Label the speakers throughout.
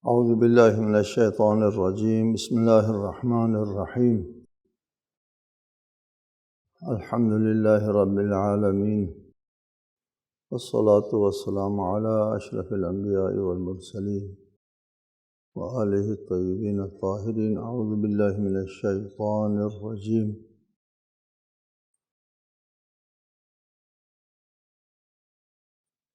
Speaker 1: اعوذ باللہ من الشیطان الرجیم بسم اللہ الرحمن الرحیم الحمد للہ رب العالمین والصلاة والسلام علی اشرف الانبیاء والمرسلین وآلہ الطیبین الطاہرین اعوذ باللہ من الشیطان الرجیم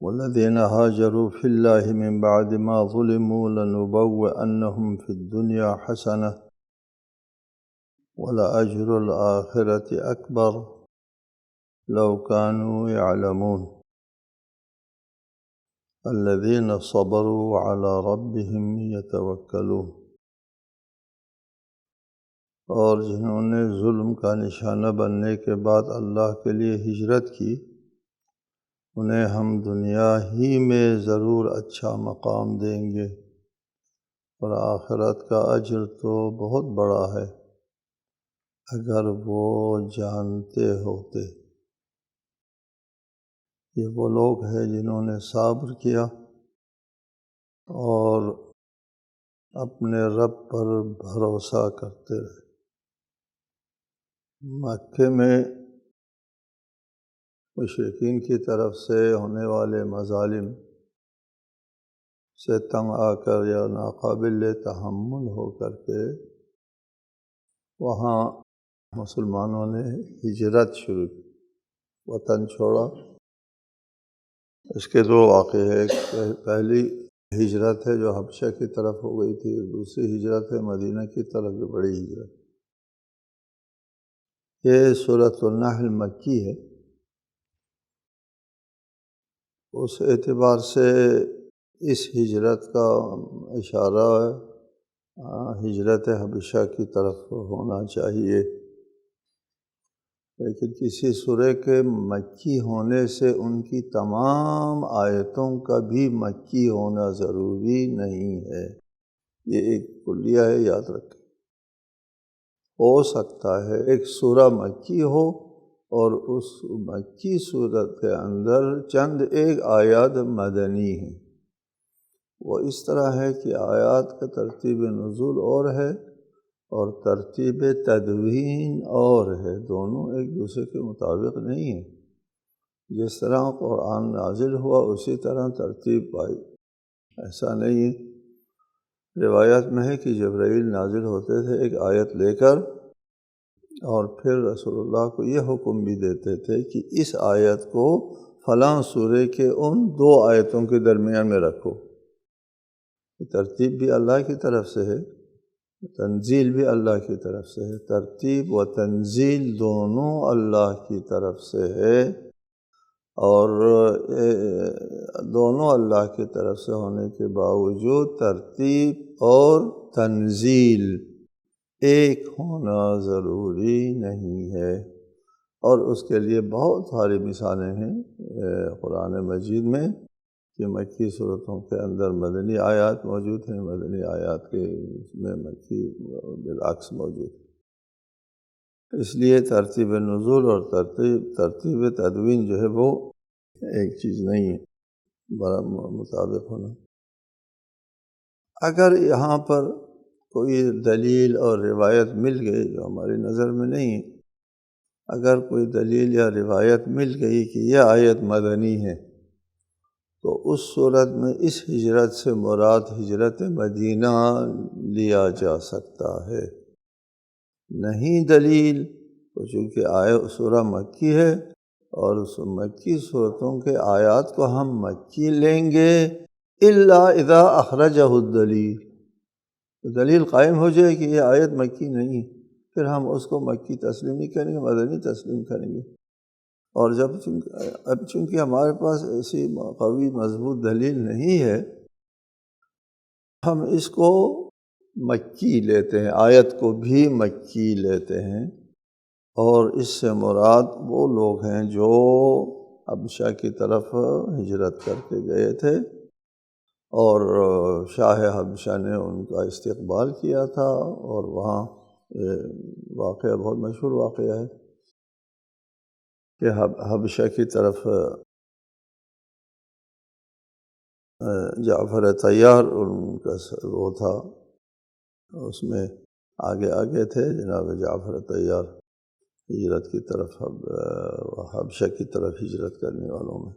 Speaker 1: والذین ہاجروا فی اللہ من بعد ما ظلموا لنبوئنہم فی الدنیا حسنہ وَلَأَجْرُ الْآخِرَةِ أَكْبَرُ لَوْ كَانُوا يَعْلَمُونَ الَّذِينَ صَبَرُوا وَعَلَى رَبِّهِمْ يَتَوَكَّلُونَ اور جنہوں نے ظلم کا نشانہ بننے کے بعد اللہ کے لیے ہجرت کی، انہیں ہم دنیا ہی میں ضرور اچھا مقام دیں گے، اور آخرت کا اجر تو بہت بڑا ہے اگر وہ جانتے ہوتے۔ یہ وہ لوگ ہیں جنہوں نے صبر کیا اور اپنے رب پر بھروسہ کرتے رہے۔ مکے میں مشرکین کی طرف سے ہونے والے مظالم سے تنگ آ کر یا ناقابل تحمل ہو کر کے وہاں مسلمانوں نے ہجرت شروع کی، وطن چھوڑا۔ اس کے دو واقعے ہیں، ایک پہلی ہجرت ہے جو حبشہ کی طرف ہو گئی تھی، دوسری ہجرت ہے مدینہ کی طرف جو بڑی ہجرت۔ یہ سورۃ النحل مکی ہے، اس اعتبار سے اس ہجرت کا اشارہ ہجرت حبشہ کی طرف ہونا چاہیے، لیکن کسی سورے کے مکی ہونے سے ان کی تمام آیتوں کا بھی مکی ہونا ضروری نہیں ہے۔ یہ ایک کلیہ ہے، یاد رکھیں۔ ہو سکتا ہے ایک سورہ مکی ہو اور اس مکی سورت کے اندر چند ایک آیات مدنی ہیں۔ وہ اس طرح ہے کہ آیات کا ترتیب نزول اور ہے اور ترتیب تدوین اور ہے، دونوں ایک دوسرے کے مطابق نہیں ہیں۔ جس طرح قرآن نازل ہوا اسی طرح ترتیب پائی، ایسا نہیں ہے۔ روایت میں ہے کہ جبرائیل نازل ہوتے تھے ایک آیت لے کر، اور پھر رسول اللہ کو یہ حکم بھی دیتے تھے کہ اس آیت کو فلاں سورے کے ان دو آیتوں کے درمیان میں رکھو۔ ترتیب بھی اللہ کی طرف سے ہے، تنزیل بھی اللہ کی طرف سے ہے، ترتیب و تنزیل دونوں اللہ کی طرف سے ہے، اور دونوں اللہ کی طرف سے ہونے کے باوجود ترتیب اور تنزیل ایک ہونا ضروری نہیں ہے، اور اس کے لیے بہت ساری مثالیں ہیں قرآن مجید میں کہ مکی صورتوں کے اندر مدنی آیات موجود ہیں، مدنی آیات کے میں مکی بالعکس موجود ہے۔ اس لیے ترتیب نزول اور ترتیب تدوین جو ہے وہ ایک چیز نہیں ہے مطابق ہونا۔ اگر یہاں پر کوئی دلیل اور روایت مل گئی جو ہماری نظر میں نہیں ہے، اگر کوئی دلیل یا روایت مل گئی کہ یہ آیت مدنی ہے، تو اس صورت میں اس ہجرت سے مراد ہجرت مدینہ لیا جا سکتا ہے۔ نہیں دلیل تو چونکہ سورہ مکی ہے اور اس مکی صورتوں کے آیات کو ہم مکی لیں گے الا اذا اخرجہ الدلیل، دلیل قائم ہو جائے کہ یہ آیت مکی نہیں، پھر ہم اس کو مکی تسلیم نہیں کریں گے، مدنی تسلیم کریں گے۔ اور اب چونکہ ہمارے پاس ایسی قوی مضبوط دلیل نہیں ہے، ہم اس کو مکی لیتے ہیں، آیت کو بھی مکی لیتے ہیں، اور اس سے مراد وہ لوگ ہیں جو حبشہ کی طرف ہجرت کر کے گئے تھے، اور شاہ حبشہ نے ان کا استقبال کیا تھا، اور وہاں واقعہ بہت مشہور واقعہ ہے کہ حبشہ کی طرف جعفر طیار ان کا کا وہ تھا، اس میں آگے آگے تھے جناب جعفر طیار ہجرت کی طرف، حبشہ کی طرف ہجرت کرنے والوں میں۔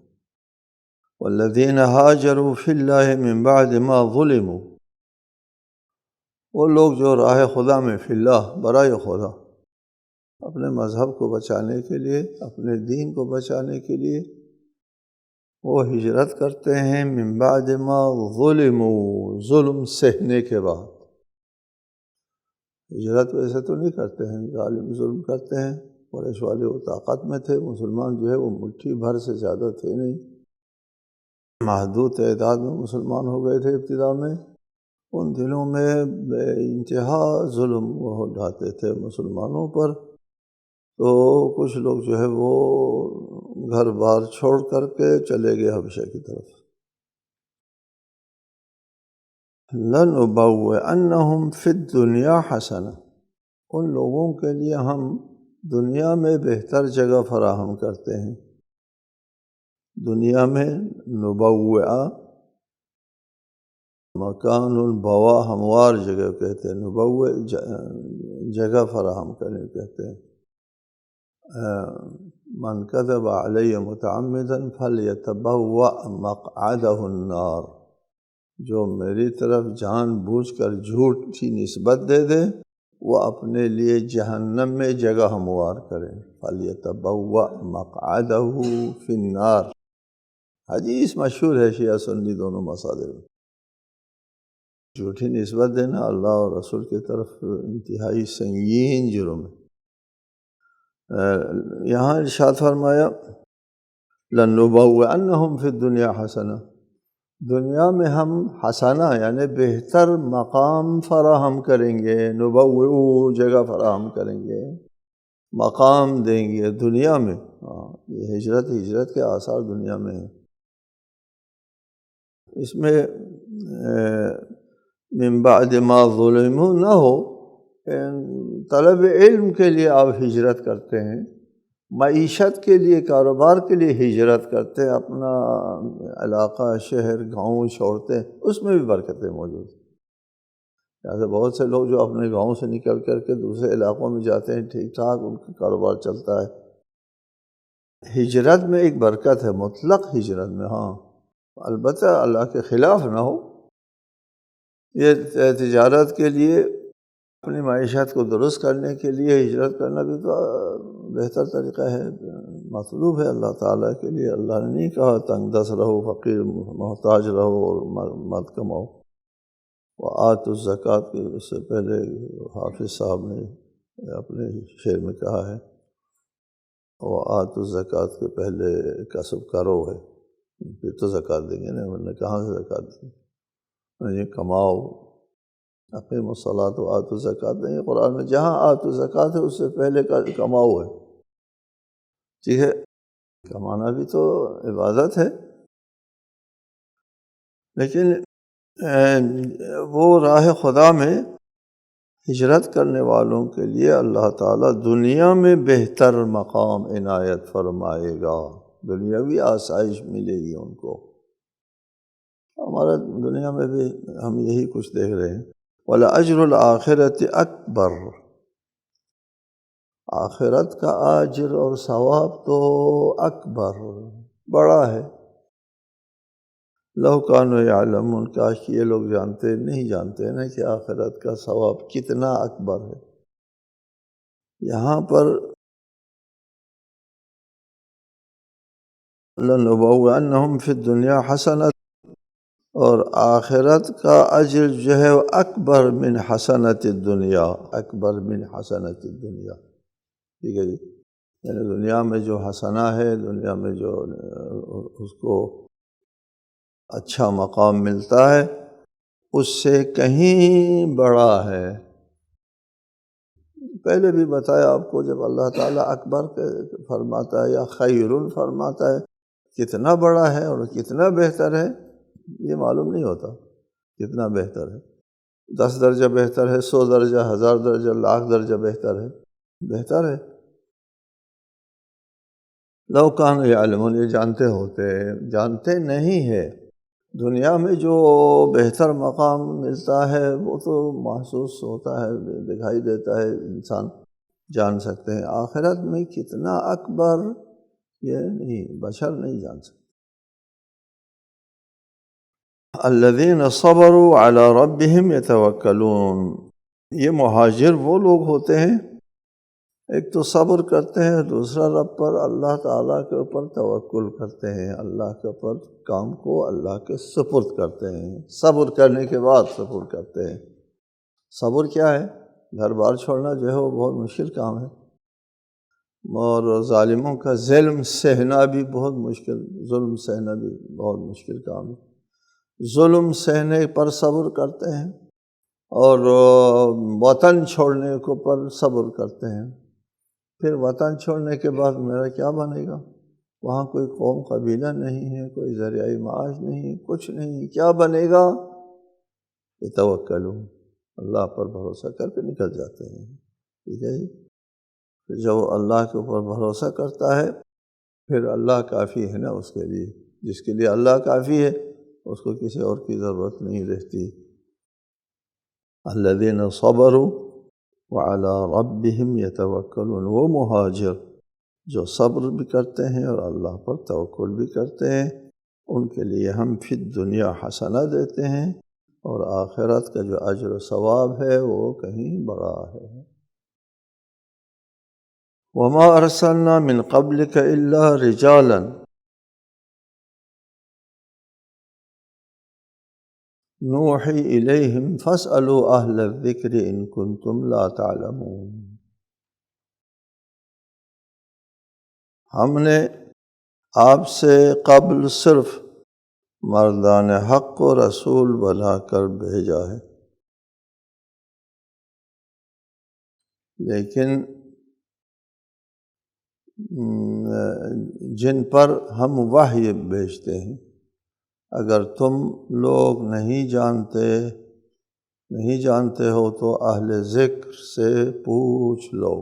Speaker 1: والذین ہاجروا فی اللہ من بعد ما ظلموا، وہ لوگ جو راہ خدا میں فی اللہ برائے خدا، اپنے مذہب کو بچانے کے لیے، اپنے دین کو بچانے کے لیے وہ ہجرت کرتے ہیں، من بعد ما ظلموا، ظلم سہنے کے بعد۔ ہجرت ویسے تو نہیں کرتے ہیں، ظالم ظلم کرتے ہیں، قریش والے وہ طاقت میں تھے، مسلمان جو ہے وہ مٹھی بھر سے زیادہ تھے نہیں، محدود تعداد میں مسلمان ہو گئے تھے ابتدا میں۔ ان دنوں میں بے انتہا ظلم وہ ڈھاتے تھے مسلمانوں پر، تو کچھ لوگ جو ہے وہ گھر بار چھوڑ کر کے چلے گئے حبشہ کی طرف۔ لَنُبَوِّئَنَّهُمْ فِي الدُّنْيَا حَسَنَةً، ان لوگوں کے لیے ہم دنیا میں بہتر جگہ فراہم کرتے ہیں۔ دنیا میں نبوّع مکان البوا، ہموار جگہ کہتے ہیں، نبوّع جگہ فراہم کرنے کہتے ہیں۔ من کذب علی متعمدا فلیتبوأ مقعدہ النار، جو میری طرف جان بوجھ کر جھوٹی نسبت دے دے وہ اپنے لیے جہنم میں جگہ ہموار کرے۔ فلیتبوأ مقعدہ فی النار، حدیث مشہور ہے شیعہ سنی دونوں مصادر میں۔ جھوٹی نسبت دینا اللہ اور رسول کی طرف انتہائی سنگین جرم ہے۔ یہاں ارشاد فرمایا لَنُبَوِّئَنَّهُمْ فِي الدُّنْيَا حَسَنَةً، دنیا میں ہم حسنہ یعنی بہتر مقام فراہم کریں گے، نبوّع جگہ فراہم کریں گے، مقام دیں گے دنیا میں۔ یہ ہجرت کے آثار دنیا میں ہیں۔ اس میں من بعد ما ظلموا نہ ہو، طلب علم کے لیے آپ ہجرت کرتے ہیں، معیشت کے لیے، کاروبار کے لیے ہجرت کرتے ہیں، اپنا علاقہ، شہر، گاؤں چھوڑتے ہیں، اس میں بھی برکتیں موجود ہیں۔ جیسے بہت سے لوگ جو اپنے گاؤں سے نکل کر کے دوسرے علاقوں میں جاتے ہیں، ٹھیک ٹھاک ان کا کاروبار چلتا ہے۔ ہجرت میں ایک برکت ہے، مطلق ہجرت میں، ہاں البتہ اللہ کے خلاف نہ ہو۔ یہ تجارت کے لیے، اپنی معیشت کو درست کرنے کے لیے ہجرت کرنا بھی تو بہتر طریقہ ہے، مطلوب ہے اللہ تعالیٰ کے لیے۔ اللہ نے نہیں کہا تنگ دست رہو، فقیر محتاج رہو اور مت کماؤ۔ وآتوا الزکوٰۃ کے اس سے پہلے حافظ صاحب نے اپنے شعر میں کہا ہے، وآتوا الزکوٰۃ کے پہلے کسب کرو ہے، پھر تو زکوٰۃ دیں گے نا، ورنہ کہاں سے زکوٰۃ دیں گے؟ یہ کماؤ، اقیموا الصلاۃ وآتوا الزکوٰۃ نہیں، قرآن میں جہاں آتوا الزکوٰۃ ہے اس سے پہلے کماؤ ہے۔ ٹھیک ہے، کمانا بھی تو عبادت ہے، لیکن وہ راہ خدا میں ہجرت کرنے والوں کے لیے اللہ تعالیٰ دنیا میں بہتر مقام عنایت فرمائے گا، دنیاوی آسائش ملے گی ان کو۔ ہمارا دنیا میں بھی ہم یہی کچھ دیکھ رہے ہیں۔ وَلَأَجْرُ الْآخِرَةِ أَكْبَرُ، آخرت کا اجر اور ثواب تو اکبر، بڑا ہے۔ لَوْ كَانُوا يَعْلَمُونَ، کاش یہ لوگ نہیں جانتے نا کہ آخرت کا ثواب کتنا اکبر ہے۔ یہاں پر لَنُبَوِّئَنَّهُمْ فِي الدُّنْيَا حَسَنَةً، اور آخرت کا اجر جو ہے اکبر من حسنۃ الدنیا، اکبر من حسنۃ الدنیا۔ ٹھیک ہے جی، یعنی دنیا میں جو حسنہ ہے، دنیا میں جو اس کو اچھا مقام ملتا ہے، اس سے کہیں بڑا ہے۔ پہلے بھی بتایا آپ کو، جب اللہ تعالیٰ اکبر فرماتا ہے یا خیر فرماتا ہے، کتنا بڑا ہے اور کتنا بہتر ہے یہ معلوم نہیں ہوتا کتنا بہتر ہے۔ 10 درجہ بہتر ہے، 100 درجہ، 1000 درجہ، لاکھ درجہ بہتر ہے، بہتر ہے۔ لَوْ كَانُوا يَعْلَمُونَ، یہ جانتے ہوتے، جانتے نہیں ہے۔ دنیا میں جو بہتر مقام ملتا ہے وہ تو محسوس ہوتا ہے، دکھائی دیتا ہے، انسان جان سکتے ہیں۔ آخرت میں کتنا اکبر یہ نہیں، بشر نہیں جان سکتے۔ الذین صبروا علی ربہم یتوکلون، یہ مہاجر وہ لوگ ہوتے ہیں ایک تو صبر کرتے ہیں، دوسرا رب پر اللہ تعالیٰ کے اوپر توکل کرتے ہیں، اللہ کے اوپر کام کو اللہ کے سپرد کرتے ہیں۔ صبر کرنے کے بعد صبر کرتے ہیں۔ صبر کیا ہے؟ گھر بار چھوڑنا جو ہے وہ بہت مشکل کام ہے، اور ظالموں کا ظلم سہنا بھی بہت مشکل، ظلم سہنا بھی بہت مشکل کام ہے۔ ظلم سہنے پر صبر کرتے ہیں، اور وطن چھوڑنے کو پر صبر کرتے ہیں۔ پھر وطن چھوڑنے کے بعد میرا کیا بنے گا؟ وہاں کوئی قوم قبیلہ نہیں ہے، کوئی ذریعہ معاش نہیں، کچھ نہیں، کیا بنے گا؟ یتوکلون، اللہ پر بھروسہ کر کے نکل جاتے ہیں۔ ٹھیک ہے جی، جو اللہ کے اوپر بھروسہ کرتا ہے پھر اللہ کافی ہے نا اس کے لیے۔ جس کے لیے اللہ کافی ہے اس کو کسی اور کی ضرورت نہیں رہتی۔ الذین صبروا وعلی ربہم یتوکلون، وہ مہاجر جو صبر بھی کرتے ہیں اور اللہ پر توکل بھی کرتے ہیں، ان کے لیے ہم فی الدنیا حسنہ دیتے ہیں، اور آخرت کا جو اجر و ثواب ہے وہ کہیں بڑا ہے۔ وما ارسلنا من قبلک الا رجالا نوحی الیہم فاسألوا اہل الذکر ان کنتم لا تعلمون، ہم نے آپ سے قبل صرف مردان حق کو رسول بنا کر بھیجا ہے، لیکن جن پر ہم وحی بھیجتے ہیں، اگر تم لوگ نہیں جانتے ہو تو اہل ذکر سے پوچھ لو۔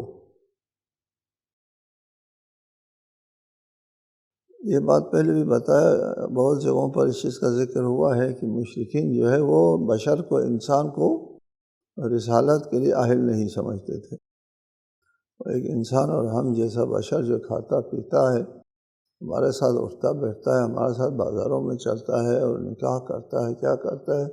Speaker 1: یہ بات پہلے بھی بتایا، بہت جگہوں پر اس چیز کا ذکر ہوا ہے کہ مشرکین جو ہے وہ بشر کو، انسان کو رسالت کے لیے اہل نہیں سمجھتے تھے۔ ایک انسان اور ہم جیسا بشر جو کھاتا پیتا ہے، ہمارے ساتھ اٹھتا بیٹھتا ہے، ہمارے ساتھ بازاروں میں چلتا ہے اور نکاح کرتا ہے، کیا کرتا ہے،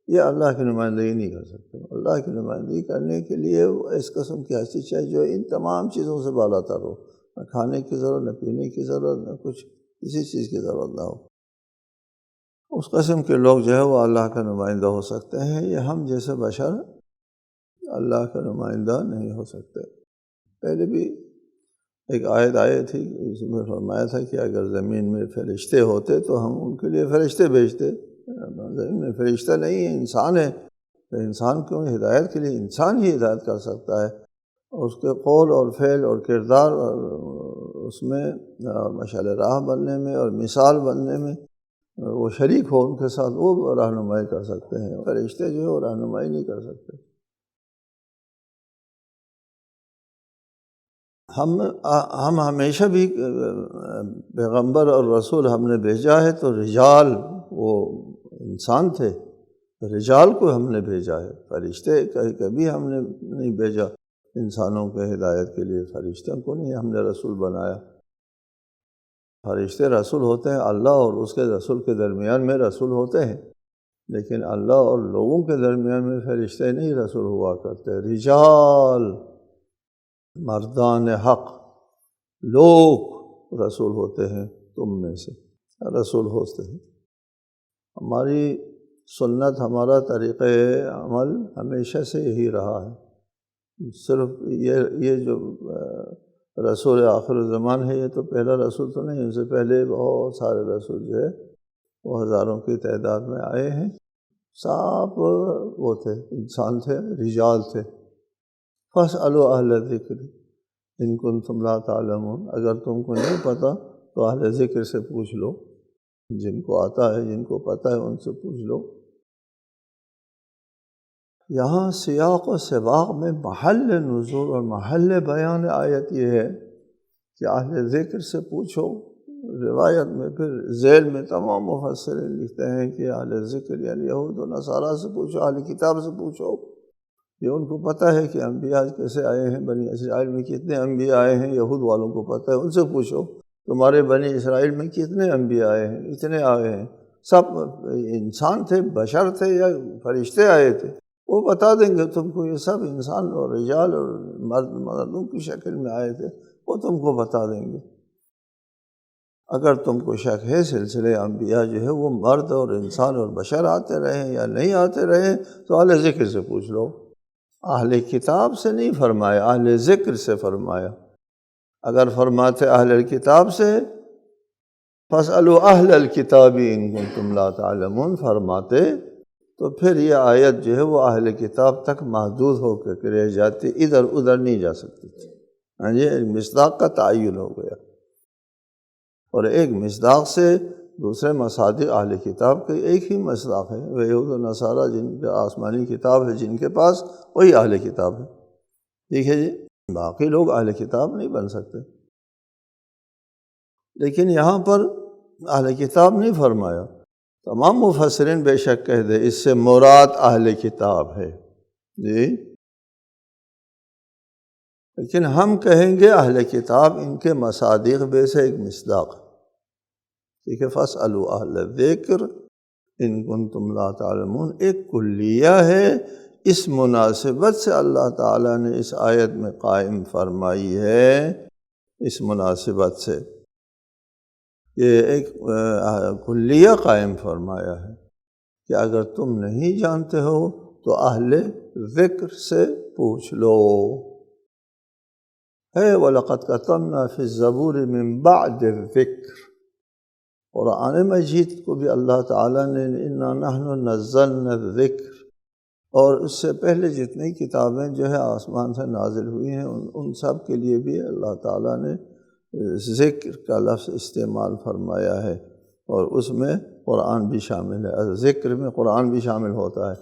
Speaker 1: یہ اللہ کی نمائندگی نہیں کر سکتے۔ اللہ کی نمائندگی کرنے کے لیے اس قسم کی حیثیت چاہیے جو ان تمام چیزوں سے بالا تر ہو، نہ کھانے کی ضرورت، نہ پینے کی ضرورت، نہ کچھ کسی چیز کی ضرورت نہ ہو۔ اس قسم کے لوگ جو ہے وہ اللہ کا نمائندہ ہو سکتے ہیں، یہ ہم جیسے بشر اللہ کا نمائندہ نہیں ہو سکتے۔ پہلے بھی ایک آیت آئی تھی، اس میں فرمایا تھا کہ اگر زمین میں فرشتے ہوتے تو ہم ان کے لیے فرشتے بھیجتے۔ زمین میں فرشتہ نہیں ہے، انسان ہے، تو انسان کو ہدایت کے لیے انسان ہی ہدایت کر سکتا ہے۔ اس کے قول اور فعل اور کردار اور اس میں مشعل راہ بننے میں اور مثال بننے میں وہ شریک ہو ان کے ساتھ، وہ رہنمائی کر سکتے ہیں۔ فرشتے جو ہے وہ رہنمائی نہیں کر سکتے۔ ہم ہمیشہ بھی پیغمبر اور رسول ہم نے بھیجا ہے تو رجال، وہ انسان تھے، رجال کو ہم نے بھیجا ہے، فرشتے کبھی ہم نے نہیں بھیجا انسانوں کے ہدایت کے لیے، فرشتوں کو نہیں ہم نے رسول بنایا۔ فرشتے رسول ہوتے ہیں، اللہ اور اس کے رسول کے درمیان میں رسول ہوتے ہیں، لیکن اللہ اور لوگوں کے درمیان میں فرشتے نہیں رسول ہوا کرتے۔ رجال، مردان حق، لوگ رسول ہوتے ہیں تم میں سے، رسول ہوتے ہیں۔ ہماری سنت، ہمارا طریقہ عمل ہمیشہ سے یہی رہا ہے۔ صرف یہ جو رسول آخر الزمان ہے، یہ تو پہلا رسول تو نہیں، اس سے پہلے بہت سارے رسول جو ہے وہ ہزاروں کی تعداد میں آئے ہیں، سب وہ تھے، انسان تھے، رجال تھے۔ فاسألوا اہل الذکر ان کنتم لا تعلمون، اگر تم کو نہیں پتہ تو اہل ذکر سے پوچھ لو، جن کو آتا ہے، جن کو پتہ ہے ان سے پوچھ لو۔ یہاں سیاق و سباق میں محل نزول اور محل بیان آیت یہ ہے کہ اہل ذکر سے پوچھو، روایت میں پھر ذیل میں تمام مفسرین لکھتے ہیں کہ اہل ذکر یعنی یہود و نصارہ سے پوچھو، اہل کتاب سے پوچھو، یہ ان کو پتہ ہے کہ انبیاء کیسے آئے ہیں، بنی اسرائیل میں کتنے انبیاء آئے ہیں، یہود والوں کو پتہ ہے، ان سے پوچھو تمہارے بنی اسرائیل میں کتنے انبیاء آئے ہیں، اتنے آئے ہیں، سب انسان تھے، بشر تھے یا فرشتے آئے تھے، وہ بتا دیں گے تم کو، یہ سب انسان اور رجال اور مردوں کی شکل میں آئے تھے، وہ تم کو بتا دیں گے۔ اگر تم کو شک ہے سلسلے انبیاء جو ہے وہ مرد اور انسان اور بشر آتے رہے یا نہیں آتے رہے تو اہل ذکر سے پوچھ لو۔ اہل کتاب سے نہیں فرمایا، اہل ذکر سے فرمایا۔ اگر فرماتے اہل کتاب سے فَاسْأَلُوا أَهْلَ الْكِتَابِ إِن كُنتُمْ لَا تَعْلَمُونَ فرماتے تو پھر یہ آیت جو ہے وہ اہل کتاب تک محدود ہو کے رہ جاتی، ادھر ادھر نہیں جا سکتی تھی۔ ہاں جی، مصداق کا تعین ہو گیا، اور ایک مصداق سے دوسرے مصادق اہل کتاب کے ایک ہی مصداق ہے، وہ یہود و نصارہ جن کا آسمانی کتاب ہے جن کے پاس، وہی اہل کتاب ہے۔ ٹھیک ہے جی، باقی لوگ اہل کتاب نہیں بن سکتے۔ لیکن یہاں پر اہل کتاب نہیں فرمایا، تمام مفسرین بے شک کہہ دے اس سے مراد اہل کتاب ہے جی، لیکن ہم کہیں گے اہل کتاب ان کے مصادیق میں سے ایک مصداق ہے۔ ٹھیک ہے، فَاسْأَلُوا أَهْلَ الذِّكْرِ إِن كُنتُمْ لَا تَعْلَمُونَ ایک کلیہ ہے، اس مناسبت سے اللہ تعالیٰ نے اس آیت میں قائم فرمائی ہے، اس مناسبت سے یہ ایک کلیہ قائم فرمایا ہے کہ اگر تم نہیں جانتے ہو تو اہل ذکر سے پوچھ لو۔ ہے وَلَقَدْ كَتَبْنَا فِي الزَّبُورِ مِن بَعْدِ الذِّكْرِ، قرآن مجید کو بھی اللہ تعالیٰ نے اِنَّا نَحْنُ نَزَّلْنَا الذِّكْرِ، اور اس سے پہلے جتنی کتابیں جو ہے آسمان سے نازل ہوئی ہیں ان سب کے لیے بھی اللہ تعالیٰ نے ذکر کا لفظ استعمال فرمایا ہے، اور اس میں قرآن بھی شامل ہے، ذکر میں قرآن بھی شامل ہوتا ہے۔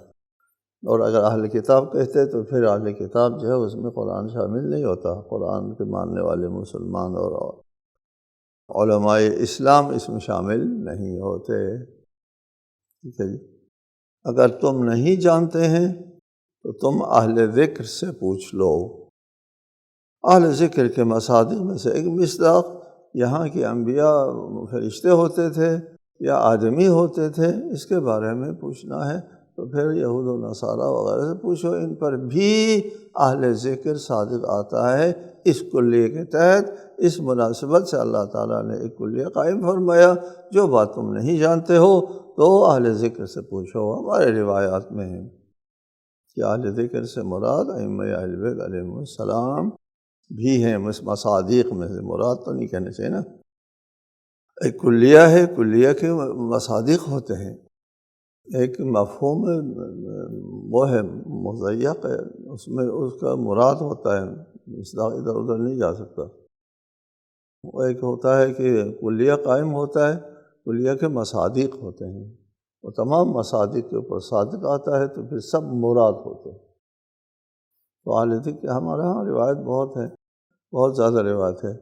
Speaker 1: اور اگر اہل کتاب کہتے تو پھر اہل کتاب جو ہے اس میں قرآن شامل نہیں ہوتا، قرآن کے ماننے والے مسلمان اور علماء اسلام اس میں شامل نہیں ہوتے۔ ٹھیک ہے جی، اگر تم نہیں جانتے ہیں تو تم اہل ذکر سے پوچھ لو۔ اہل ذکر کے مصادق میں سے ایک مصداق یہاں کے انبیاء فرشتے ہوتے تھے یا آدمی ہوتے تھے، اس کے بارے میں پوچھنا ہے تو پھر یہود و نصارہ وغیرہ سے پوچھو، ان پر بھی اہل ذکر صادق آتا ہے۔ اس کلیے کے تحت اس مناسبت سے اللہ تعالیٰ نے ایک کلیہ قائم فرمایا، جو بات تم نہیں جانتے ہو تو اہل ذکر سے پوچھو۔ ہمارے روایات میں ہے کہ اہل ذکر سے مراد ائمہ اہل بیت علیہم السلام بھی ہیں، مصادیق میں سے مراد تو نہیں کہنا چاہیے نا، ایک کلیہ ہے، کلیہ کے مصادیق ہوتے ہیں، ایک مفہوم وہ ہے مضیق ہے، اس میں اس کا مراد ہوتا ہے، مصداق ادھر ادھر نہیں جا سکتا۔ وہ ایک ہوتا ہے کہ کلیہ قائم ہوتا ہے، کلیہ کے مصادیق ہوتے ہیں، وہ تمام مصادیق کے اوپر صادق آتا ہے تو پھر سب مراد ہوتے ہیں۔ تو اہل ذکر ہمارے ہاں روایت بہت ہے، بہت زیادہ روایت ہے،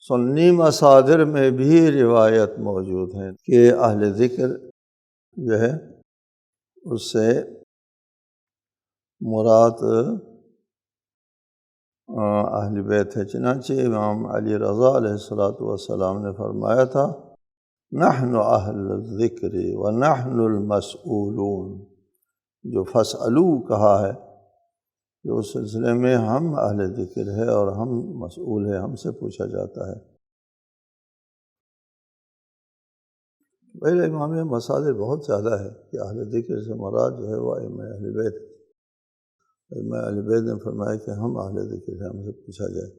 Speaker 1: سنی مصادر میں بھی روایت موجود ہے کہ اہل ذکر جو ہے اس سے مراد اہل بیت ہے۔ چنانچہ امام علی رضا علیہ السلام نے فرمایا تھا، نحن اہل الذکر ونحن المسئولون، جو فاسألو کہا ہے کہ اس سلسلے میں ہم اہل ذکر ہے اور ہم مسئول ہیں، ہم سے پوچھا جاتا ہے۔ پہلے امام مصادر بہت زیادہ ہے کہ اہل ذکر سے مراد جو ہے وہ ائمہ اہل بیت، ائمہ اہل بیت نے فرمایا کہ ہم اہل ذکر ہیں، ہم سے پوچھا جائے۔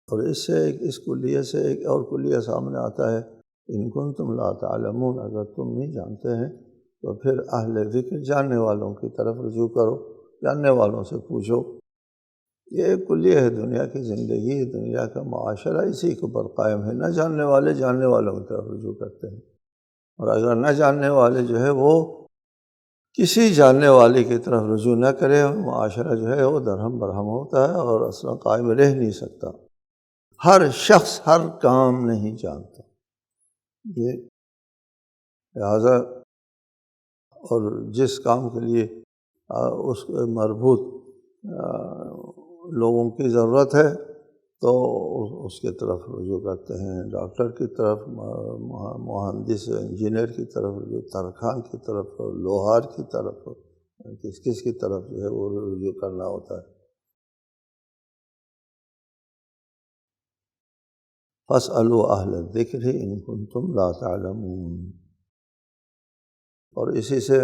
Speaker 1: اور اس سے اس کلیہ سے ایک اور کلیہ سامنے آتا ہے، ان کنتم لا تعلمون، اگر تم نہیں جانتے ہیں تو پھر اہل ذکر جاننے والوں کی طرف رجوع کرو، جاننے والوں سے پوچھو۔ یہ ایک کلیہ ہے، دنیا کی زندگی، دنیا کا معاشرہ اسی کے اوپر قائم ہے، نہ جاننے والے جاننے والوں کی طرف رجوع کرتے ہیں، اور اگر نہ جاننے والے جو ہے وہ کسی جاننے والے کی طرف رجوع نہ کرے، معاشرہ جو ہے وہ درہم برہم ہوتا ہے اور اصلا قائم رہ نہیں سکتا۔ ہر شخص ہر کام نہیں جانتا، یہ لہٰذا اور جس کام کے لیے اس مربوط لوگوں کی ضرورت ہے تو اس کی طرف رجوع کرتے ہیں، ڈاکٹر کی طرف، مہندس انجینئر کی طرف، جو ترخان کی طرف، لوہار کی طرف، کس کی طرف جو ہے وہ رجوع کرنا ہوتا ہے۔ فَاسْأَلُوا أَهْلَ الذِّكْرِ إِن كُنتُمْ لَا تَعْلَمُونَ۔ اور اسی سے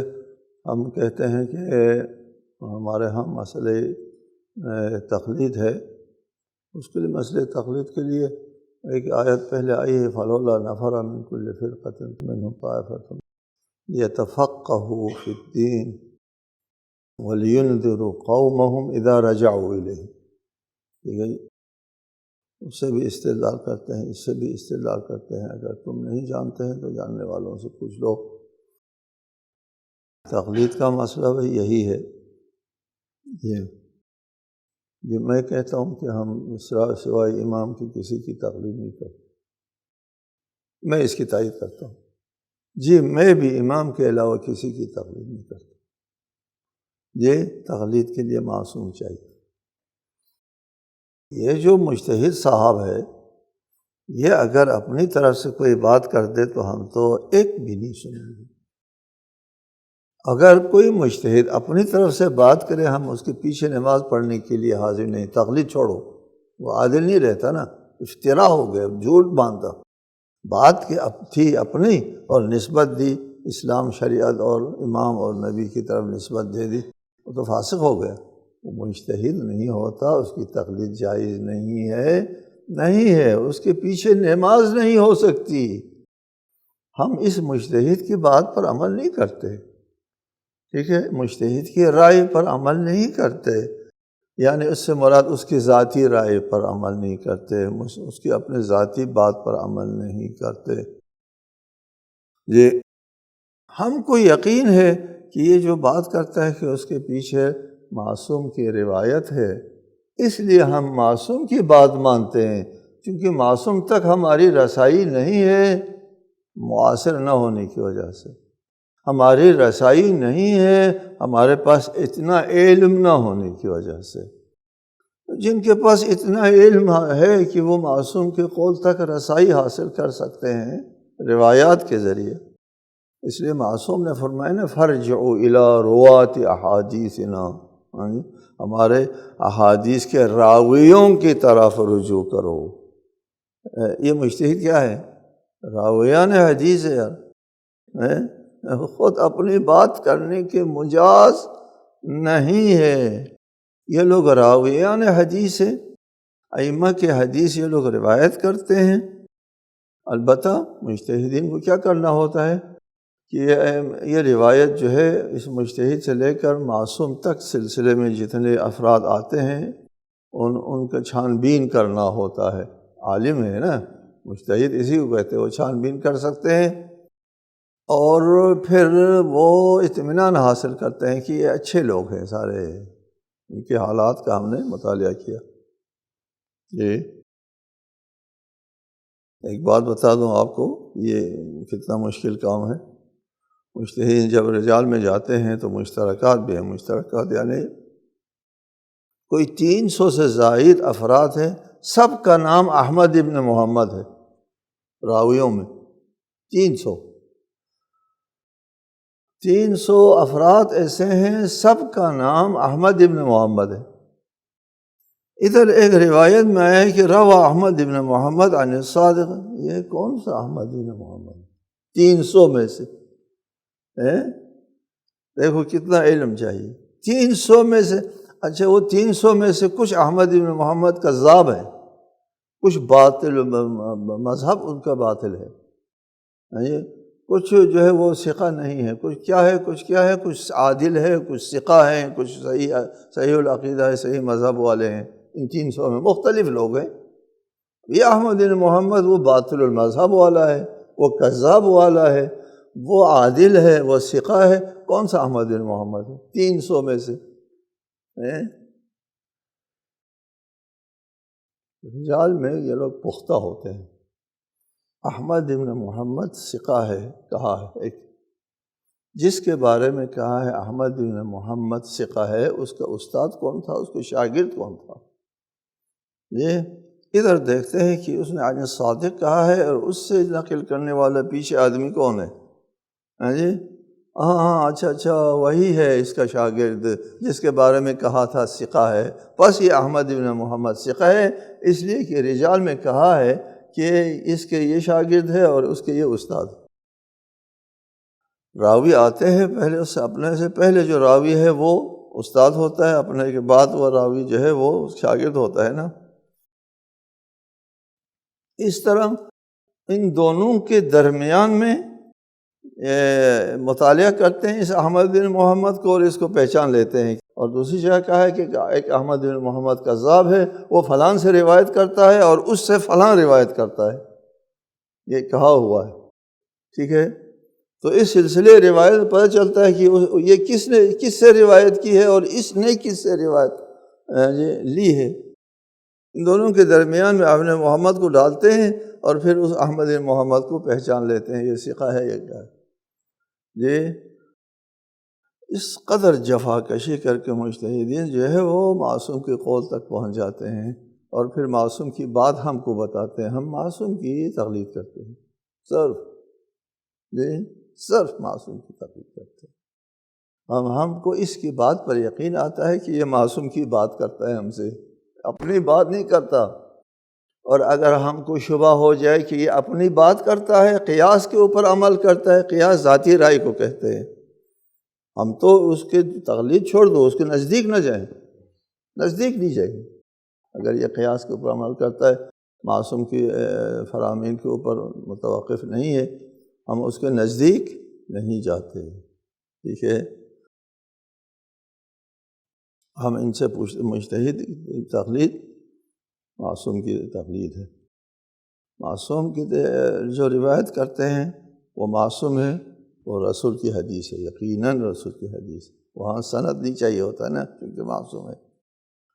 Speaker 1: ہم کہتے ہیں کہ ہمارے ہاں مسئلہ تقلید ہے، اس کے لیے مسئلہ تقلید کے لیے ایک آیت پہلے آئی ہے، فَلَوْلَا نَفَرَ مِن كُلِّ فِرْقَةٍ مِّنْهُمْ طَائِفَةٌ لِيَتَفَقَّهُوا فِي الدِّينِ وَلِيُنذِرُوا قَوْمَهُمْ إِذَا رَجَعُوا إِلَيْهِ۔ ٹھیک ہے جی، اس سے بھی استدلال کرتے ہیں، اس سے بھی استدلال کرتے ہیں، اگر تم نہیں جانتے ہیں تو جاننے والوں سے پوچھ لو۔ تقلید کا مسئلہ بھی یہی ہے، یہ میں کہتا ہوں کہ ہم سوائے امام کی کسی کی تقلید نہیں کرتے، میں اس کی تائید کرتا ہوں، جی میں بھی امام کے علاوہ کسی کی تقلید نہیں کرتا، یہ تقلید کے لیے معصوم چاہیے۔ یہ جو مجتہد صاحب ہے، یہ اگر اپنی طرف سے کوئی بات کر دے تو ہم تو ایک بھی نہیں سنیں گے۔ اگر کوئی مجتہد اپنی طرف سے بات کرے، ہم اس کے پیچھے نماز پڑھنے کے لیے حاضر نہیں۔ تقلید چھوڑو، وہ عادل نہیں رہتا نا، افتراء ہو گیا، جھوٹ باندھا، بات کی تھی اپنی اور نسبت دی اسلام، شریعت اور امام اور نبی کی طرف نسبت دے دی، وہ تو فاسق ہو گیا، وہ مجتہد نہیں ہوتا، اس کی تقلید جائز نہیں ہے، اس کے پیچھے نماز نہیں ہو سکتی۔ ہم اس مجتہد کی بات پر عمل نہیں کرتے، ٹھیک ہے، مجتہد کی رائے پر عمل نہیں کرتے، یعنی اس سے مراد اس کی ذاتی رائے پر عمل نہیں کرتے، اس کی اپنے ذاتی بات پر عمل نہیں کرتے۔ یہ ہم کو یقین ہے کہ یہ جو بات کرتا ہے کہ اس کے پیچھے معصوم کی روایت ہے، اس لیے ہم معصوم کی بات مانتے ہیں، کیونکہ معصوم تک ہماری رسائی نہیں ہے، معاصر نہ ہونے کی وجہ سے ہماری رسائی نہیں ہے، ہمارے پاس اتنا علم نہ ہونے کی وجہ سے۔ جن کے پاس اتنا علم ہے کہ وہ معصوم کے قول تک رسائی حاصل کر سکتے ہیں روایات کے ذریعے، اس لیے معصوم نے فرمایا نا فَارْجِعُوا إِلَىٰ رُوَاةِ أَحَادِيثِنَا، ہمارے احادیث کے راویوں کی طرف رجوع کرو۔ یہ مجتہد کیا ہے؟ راویان حدیث ہے یار، خود اپنی بات کرنے کے مجاز نہیں ہے، یہ لوگ راویان حدیث ہیں، ائمہ کے حدیث یہ لوگ روایت کرتے ہیں۔ البتہ مجتہدین کو کیا کرنا ہوتا ہے کہ یہ روایت جو ہے اس مجتہد سے لے کر معصوم تک سلسلے میں جتنے افراد آتے ہیں ان کا چھان بین کرنا ہوتا ہے۔ عالم ہے نا، مجتہد اسی کو کہتے ہیں، وہ چھان بین کر سکتے ہیں اور پھر وہ اطمینان حاصل کرتے ہیں کہ یہ اچھے لوگ ہیں، سارے ان کے حالات کا ہم نے مطالعہ کیا۔ جی ایک بات بتا دوں آپ کو، یہ کتنا مشکل کام ہے۔ مجتہد جب رجال میں جاتے ہیں تو مشترکات بھی ہیں، مشترکات یعنی کوئی 300 سے زائد افراد ہیں، سب کا نام احمد ابن محمد ہے، راویوں میں 300 افراد ایسے ہیں، سب کا نام احمد ابن محمد ہے۔ ادھر ایک روایت میں آیا ہے کہ روى احمد ابن محمد عن الصادق، یہ کون سا احمد ابن محمد؟ 300 میں سے، دیکھو کتنا علم چاہیے، 300 میں سے۔ اچھا وہ 300 میں سے کچھ احمد ابن محمد کذاب ہیں، کچھ باطل مذہب ان کا باطل ہے، کچھ جو ہے وہ ثقہ نہیں ہے، کچھ کیا ہے، کچھ عادل ہے، کچھ ثقہ ہیں، کچھ صحیح العقیدہ ہے، صحیح مذہب والے ہیں۔ ان 300 میں مختلف لوگ ہیں۔ یہ احمد بن محمد وہ باطل المذہب والا ہے، وہ کذاب والا ہے، وہ عادل ہے، وہ ثقہ ہے۔ کون سا احمد بن محمد ہے 300 میں سے؟ رجال میں یہ لوگ پختہ ہوتے ہیں۔ احمد بن محمد ثقہ ہے کہا ہے، ایک جس کے بارے میں کہا ہے احمد بن محمد ثقہ ہے، اس کا استاد کون تھا، اس کا شاگرد کون تھا؟ یہ ادھر دیکھتے ہیں کہ اس نے عن صادق کہا ہے اور اس سے نقل کرنے والا پیچھے آدمی کون ہے؟ ہاں جی، ہاں اچھا وہی ہے اس کا شاگرد جس کے بارے میں کہا تھا ثقہ ہے، بس یہ احمد بن محمد ثقہ ہے، اس لیے کہ رجال میں کہا ہے کہ اس کے یہ شاگرد ہے اور اس کے یہ استاد۔ راوی آتے ہیں پہلے، اس سے اپنے سے پہلے جو راوی ہے وہ استاد ہوتا ہے، اپنے کے بعد وہ راوی جو ہے وہ شاگرد ہوتا ہے نا۔ اس طرح ان دونوں کے درمیان میں مطالعہ کرتے ہیں اس احمد بن محمد کو اور اس کو پہچان لیتے ہیں۔ اور دوسری جگہ کہا ہے کہ ایک احمد بن محمد کذاب ہے، وہ فلاں سے روایت کرتا ہے اور اس سے فلاں روایت کرتا ہے، یہ کہا ہوا ہے، ٹھیک ہے۔ تو اس سلسلے روایت پتہ چلتا ہے کہ یہ کس سے روایت کی ہے اور اس نے کس سے روایت لی ہے۔ ان دونوں کے درمیان میں احمد محمد کو ڈالتے ہیں اور پھر اس احمد بن محمد کو پہچان لیتے ہیں، یہ ثقہ ہے، یہ کیا ہے جی۔ اس قدر جفا کشی کر کے مجتہدین جو ہے وہ معصوم کے قول تک پہنچ جاتے ہیں اور پھر معصوم کی بات ہم کو بتاتے ہیں، ہم معصوم کی تقلید کرتے ہیں، صرف معصوم کی تقلید کرتے ہیں۔ ہم کو اس کی بات پر یقین آتا ہے کہ یہ معصوم کی بات کرتا ہے، ہم سے اپنی بات نہیں کرتا۔ اور اگر ہم کو شبہ ہو جائے کہ یہ اپنی بات کرتا ہے، قیاس کے اوپر عمل کرتا ہے، قیاس ذاتی رائے کو کہتے ہیں، ہم تو اس کے تقلید چھوڑ دو، اس کے نزدیک نہ جائیں، نزدیک نہیں جائیں۔ اگر یہ قیاس کے اوپر عمل کرتا ہے، معصوم کی فرامین کے اوپر متوقف نہیں ہے، ہم اس کے نزدیک نہیں جاتے، ٹھیک ہے۔ ہم ان سے پوچھتے، مجتہد تقلید معصوم کی تقلید ہے، معصوم کی جو روایت کرتے ہیں وہ معصوم ہے، وہ رسول کی حدیث ہے، یقیناً رسول کی حدیث، وہاں سند نہیں چاہیے ہوتا نا، کیونکہ معصوم ہے۔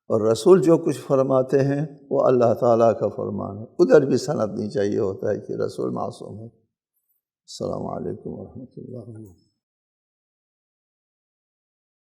Speaker 1: اور رسول جو کچھ فرماتے ہیں وہ اللہ تعالیٰ کا فرمان ہے، ادھر بھی سند نہیں چاہیے ہوتا ہے کہ رسول معصوم ہے۔ السلام علیکم ورحمۃ اللہ وبرکاتہ۔